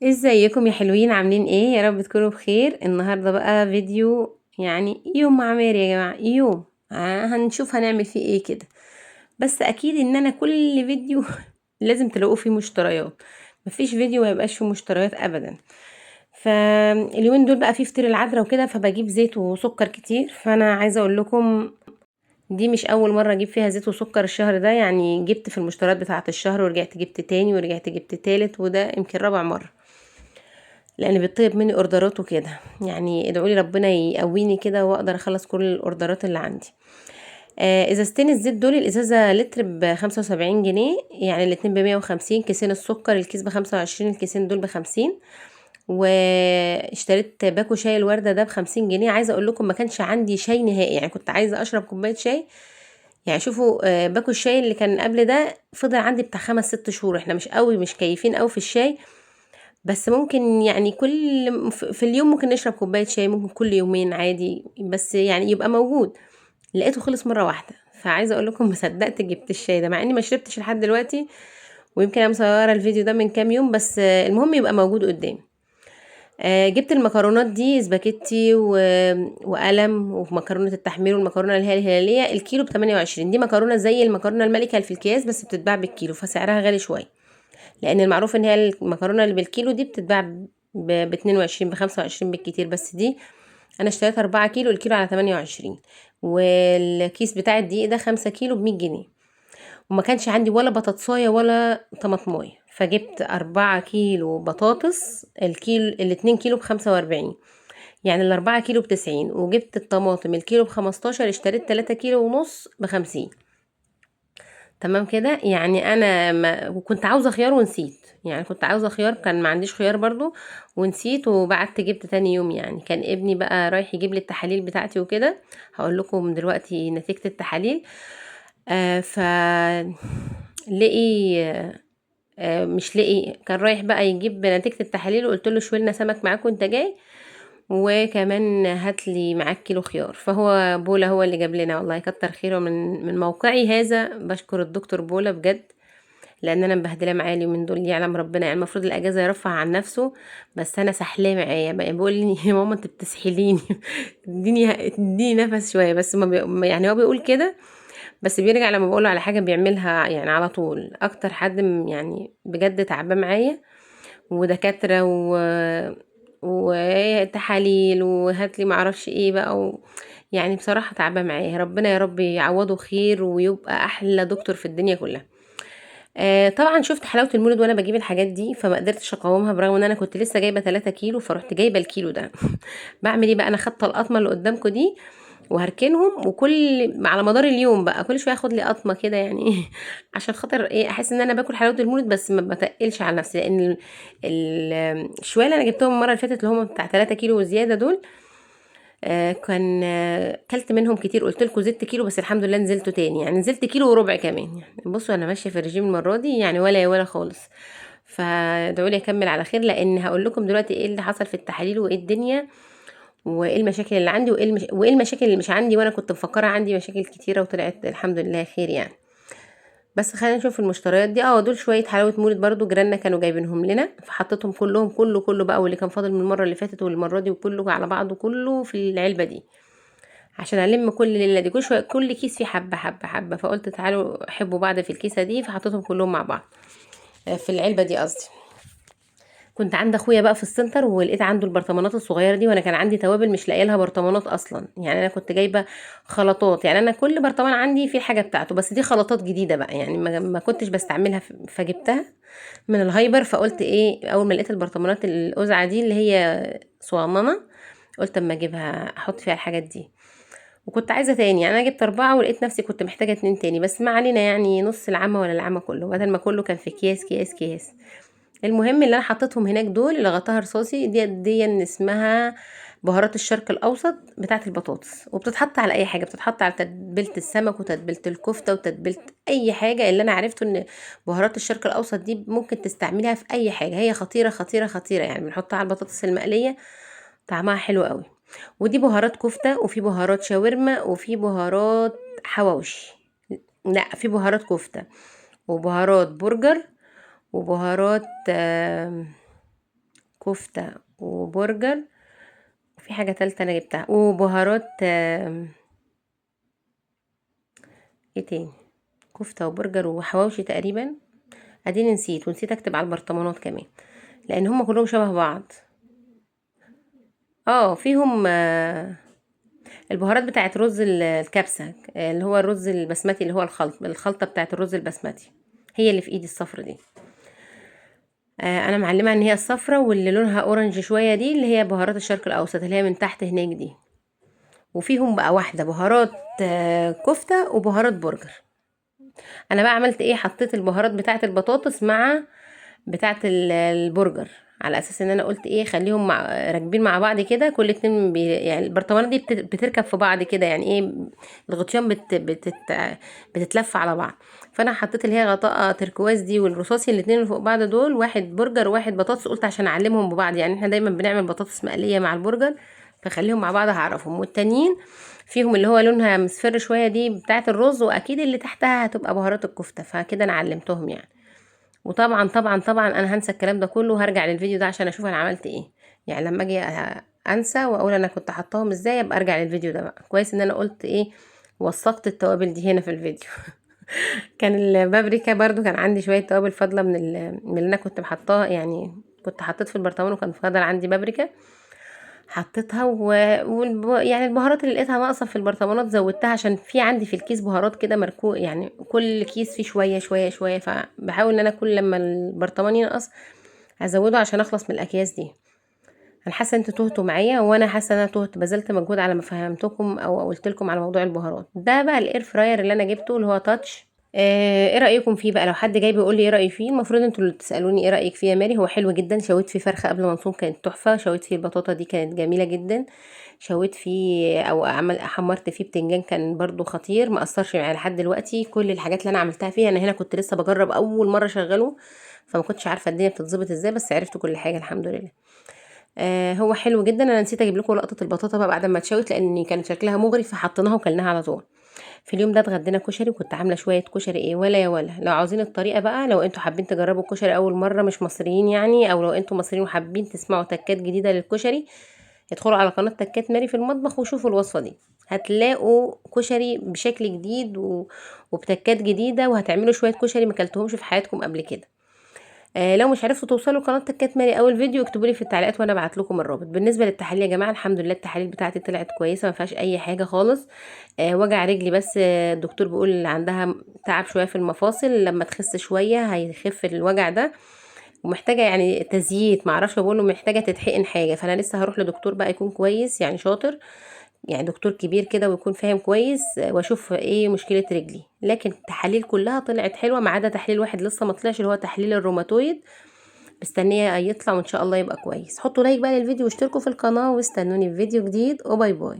ازيكم يا حلوين؟ عاملين ايه؟ يا رب تكونوا بخير. النهارده بقى فيديو يعني يوم معماري يا جماعه، يوم هنشوف هنعمل فيه ايه كده. بس اكيد ان انا كل فيديو لازم تلاقوا فيه مشتريات. مفيش فيديو ما يبقاش فيه مشتريات ابدا. فاليومين دول بقى فيه فطير العذراء وكده، فبجيب زيت وسكر كتير. فانا عايزه اقول لكم دي مش اول مره اجيب فيها زيت وسكر الشهر ده، يعني جبت في المشتريات بتاعه الشهر ورجعت جبت تاني ورجعت جبت تالت، وده يمكن رابع مره لان بيطلب مني اوردرات وكده. يعني ادعوا لي ربنا يقويني كده واقدر اخلص كل الاوردرات اللي عندي. ازازتين الزيت دول، الازازه لتر ب75 جنيه، يعني الاتنين ب150. كيسين السكر الكيس ب25، الكيسين دول ب50. واشتريت باكو شاي الوردة ده ب50 جنيه. عايزة اقول لكم ما كانش عندي شاي نهائي، يعني كنت عايزة اشرب كوباية شاي. يعني شوفوا، باكو الشاي اللي كان قبل ده فضل عندي بتاع 5 6 شهور. احنا مش قوي، مش كيفين قوي في الشاي، بس ممكن يعني كل في اليوم ممكن نشرب كوباية شاي، ممكن كل يومين عادي، بس يعني يبقى موجود. لقيته خلص مرة واحدة، فعايزة اقول لكم ما صدقت جبت الشاي ده مع اني ما شربتش لحد دلوقتي. ويمكن انا مصوره الفيديو ده من كام يوم، بس المهم يبقى موجود قدامي. جبت المكرونات دي سباكيتي وقلم ومكرونه التحمير والمكرونه اللي هي الهلاليه. الكيلو ب28. دي مكرونه زي المكرونه الملكه اللي في الكياس، بس بتتباع بالكيلو فسعرها غالي شويه. لان المعروف ان هي المكرونه اللي بالكيلو دي بتتباع ب 22 ب25 بالكتير، بس دي انا اشتريت 4 كيلو، الكيلو على 28. والكيس بتاع الدقيق ده 5 كيلو ب100 جنيه. وما كانش عندي ولا بطاطسايه ولا طماطمايه، فجبت 4 كيلو بطاطس. الاتنين كيلو ب45، يعني ال4 كيلو ب90. وجبت الطماطم الكيلو ب15، اشتريت 3 كيلو ونص ب50. تمام كده. يعني انا ما وكنت عاوزه خيار ونسيت، يعني كنت عاوزه خيار كان ما عنديش خيار برضو ونسيت، وبعدت جبت تاني يوم. يعني كان ابني بقى رايح يجيب لي التحاليل بتاعتي وكده. هقول لكم دلوقتي نتيجة التحاليل. ف لقي مش لقي، كان رايح بقى يجيب نتيجة التحاليل، وقلت له شوي لنا سمك معاك وانت جاي، وكمان هات لي معاك كيلو خيار. فهو بولا هو اللي جاب لنا، والله كتر خيره. من موقعي هذا بشكر الدكتور بولا بجد، لان انا مبهدله معاه اليومين دول. يعلم ربنا، يعني المفروض الاجازه يرفع عن نفسه، بس انا سحلاه معايا بقى. بيقول لي يا ماما انت بتسحليني اديني نفس شويه. بس يعني هو بيقول كده، بس بيرجع لما بقوله على حاجه بيعملها يعني على طول. اكتر حد يعني بجد تعبان معايا، ودكاتره وتحاليل وهات لي معرفش ايه بقى يعني بصراحه تعبان معايا. ربنا يا رب يعوضه خير ويبقى احلى دكتور في الدنيا كلها. طبعا شفت حلاوه المولد وانا بجيب الحاجات دي، فما قدرتش اقاومها، برغم ان انا كنت لسه جايبه 3 كيلو، فرحت جايبه الكيلو ده. بعمل ايه بقى؟ انا خدت القطمه اللي قدامكم دي وهركنهم، وكل على مدار اليوم بقى كل شويه اخد لي قطمه كده، يعني ايه عشان خاطر ايه احس ان انا باكل حلاوه المولد، بس ما بتقلش على نفسي. لان الشويه اللي انا جبتهم المره اللي فاتت اللي هم بتاع 3 كيلو وزياده دول، كان كلت منهم كتير. قلت لكم زدت كيلو، بس الحمد لله نزلته تاني، يعني نزلت كيلو وربع كمان. يعني بصوا انا ماشيه في الرجيم المره دي، يعني ولا خالص. فادعوا لي اكمل على خير، لان هقول لكم دلوقتي ايه اللي حصل في التحاليل وايه الدنيا، وايه المشاكل اللي عندي، وايه المشاكل اللي مش عندي. وانا كنت مفكره عندي مشاكل كتيره وطلعت الحمد لله خير يعني. بس خلينا نشوف المشتريات دي. دول شويه حلاوه مولد برضو جيراننا كانوا جايبينهم لنا، فحطيتهم كلهم كله بقى، واللي كان فاضل من المره اللي فاتت والمره دي، وكله على بعضه كله في العلبه دي، عشان الم كل الليله دي. كل شويه كل كيس فيه حبه حبه حبه، فقلت تعالوا حبوا بعض في الكيسه دي، فحطيتهم كلهم مع بعض في العلبه دي قصدي. كنت عند اخويا بقى في السنتر، ولقيت عنده البرطمانات الصغيره دي، وانا كان عندي توابل مش لاقيه لها برطمانات اصلا. يعني انا كنت جايبه خلطات، يعني انا كل برطمان عندي فيه الحاجه بتاعته، بس دي خلطات جديده بقى، يعني ما كنتش بستعملها. فجبتها من الهايبر. فقلت ايه، اول ما لقيت البرطمانات القزعه دي اللي هي صغننه، قلت اما اجيبها احط فيها الحاجات دي. وكنت عايزة تاني، يعني انا جبت 4 ولقيت نفسي كنت محتاجة 2 تاني، بس ما علينا، يعني نص العمى ولا العمى كله، بدل ما كله كان في اكياس كياس كياس. المهم اللي انا حطيتهم هناك دول اللي غطاها رصاصي دي إن اسمها بهارات الشرق الاوسط بتاعه البطاطس، وبتتحط على اي حاجه، بتتحط على تتبيله السمك وتتبيله الكفته وتتبيله اي حاجه. اللي انا عرفته ان بهارات الشرق الاوسط دي ممكن تستعملها في اي حاجه، هي خطيره خطيره خطيره. يعني بنحطها على البطاطس المقليه، طعمها حلو قوي. ودي بهارات كفتة، وفي بهارات شاورما، وفي بهارات حواوشي. لا، في بهارات كفتة وبهارات برجر وبهارات كفتة وبرجر، وفي حاجة تالتة انا جبتها، وبهارات ايه تاني، كفتة وبرجر وحواوشي تقريبا، اديني نسيت، ونسيت اكتب على البرطمانات كمان لان هم كلهم شبه بعض. فيهم البهارات بتاعت رز الكبسة، اللي هو الرز البسمتي، اللي هو الخلطة بتاعت الرز البسمتي، هي اللي في ايدي الصفرة دي. انا معلمة ان هي الصفرة، واللي لونها اورنج شوية دي اللي هي بهارات الشرق الاوسط، اللي هي من تحت هناك دي. وفيهم بقى واحدة بهارات كفتة وبهارات برجر. انا بقى عملت ايه، حطيت البهارات بتاعت البطاطس مع بتاعت البرجر، على اساس ان انا قلت ايه خليهم راكبين مع بعض كده، كل اتنين يعني البرطمانات دي بتركب في بعض كده، يعني ايه، الغطيان بتتلف على بعض. فانا حطيت اللي هي غطاء تركواز دي والرصاصي، الاتنين اللي فوق بعض دول، واحد برجر وواحد بطاطس، قلت عشان اعلمهم ببعض، يعني احنا دايما بنعمل بطاطس مقليه مع البرجر، فخليهم مع بعض هعرفهم. والتانيين فيهم اللي هو لونها مصفر شويه دي بتاعه الرز، واكيد اللي تحتها هتبقى بهارات الكفته، فكده انا علمتهم يعني. وطبعا طبعا طبعا انا هنسى الكلام ده كله، وهرجع للفيديو ده عشان اشوف انا عملت ايه، يعني لما اجي انسى واقول انا كنت حطاهم ازاي، ابقى ارجع للفيديو ده بقى. كويس ان انا قلت ايه، وثقت التوابل دي هنا في الفيديو. كان البابريكا برضو كان عندي شويه توابل فاضله من اللي انا كنت محطاها، يعني كنت حطيت في البرطمان وكان فاضل عندي بابريكا، حطيتها يعني البهارات اللي لقيتها ناقصه في البرطمانات زودتها، عشان في عندي في الكيس بهارات كده مركو، يعني كل كيس فيه شويه شويه شويه، فبحاول ان انا كل لما البرطمان ينقص ازوده عشان اخلص من الاكياس دي. انا حاسه انتوا تهتوا معايا، وانا حاسه ان انا تهت، بذلت مجهود على ما فهمتكم او قلت لكم على موضوع البهارات ده. بقى الاير فراير اللي انا جبته اللي هو تاتش، ايه رايكم فيه بقى؟ لو حد جاي بيقول لي ايه رايي فيه، المفروض انتوا اللي تسالوني ايه رايك فيه يا ماري. هو حلو جدا، شويت فيه فرخه قبل ما نصوم كانت تحفه، شويت فيه البطاطا دي كانت جميله جدا، شويت فيه او حمرت فيه بتنجان كان برضو خطير، ما اثرش معايا لحد دلوقتي. كل الحاجات اللي انا عملتها فيها، انا هنا كنت لسه بجرب اول مره اشغله، فما كنتش عارفه الدنيا بتتظبط ازاي، بس عرفت كل حاجه الحمد لله. هو حلو جدا. انا نسيت اجيب لكم لقطه البطاطا بقى بعد ما اتشوت، لان كان شكلها مغري، فحطيناها وكلناها على طول. في اليوم ده اتغدينا كشري، وكنت عامله شويه كشري ايه ولا يا ولا. لو عاوزين الطريقه بقى، لو انتوا حابين تجربوا الكشري اول مره مش مصريين يعني، او لو انتوا مصريين وحابين تسمعوا تكات جديده للكشري، ادخلوا على قناه تكات ماري في المطبخ وشوفوا الوصفه دي، هتلاقوا كشري بشكل جديد وبتكات جديده، وهتعملوا شويه كشري ما اكلتهمش في حياتكم قبل كده. لو مش عرفتوا توصلوا لقناه تكات ماري اول فيديو، اكتبوا لي في التعليقات وانا ابعت لكم الرابط. بالنسبه للتحاليل يا جماعه، الحمد لله التحاليل بتاعتي طلعت كويسه، ما فيهاش اي حاجه خالص. وجع رجلي بس، الدكتور بيقول عندها تعب شويه في المفاصل، لما تخس شويه هيخف الوجع ده، ومحتاجه يعني تزييت، معرفش، بقول له محتاجه تتحقن حاجه، فانا لسه هروح لدكتور بقى يكون كويس يعني شاطر، يعني دكتور كبير كده ويكون فاهم كويس، واشوف ايه مشكله رجلي. لكن التحاليل كلها طلعت حلوه، ما عدا تحليل واحد لسه ما طلعش، اللي هو تحليل الروماتويد، مستنيه يطلع وان شاء الله يبقى كويس. حطوا لايك بقى للفيديو واشتركوا في القناه، واستنوني في فيديو جديد، وباي باي.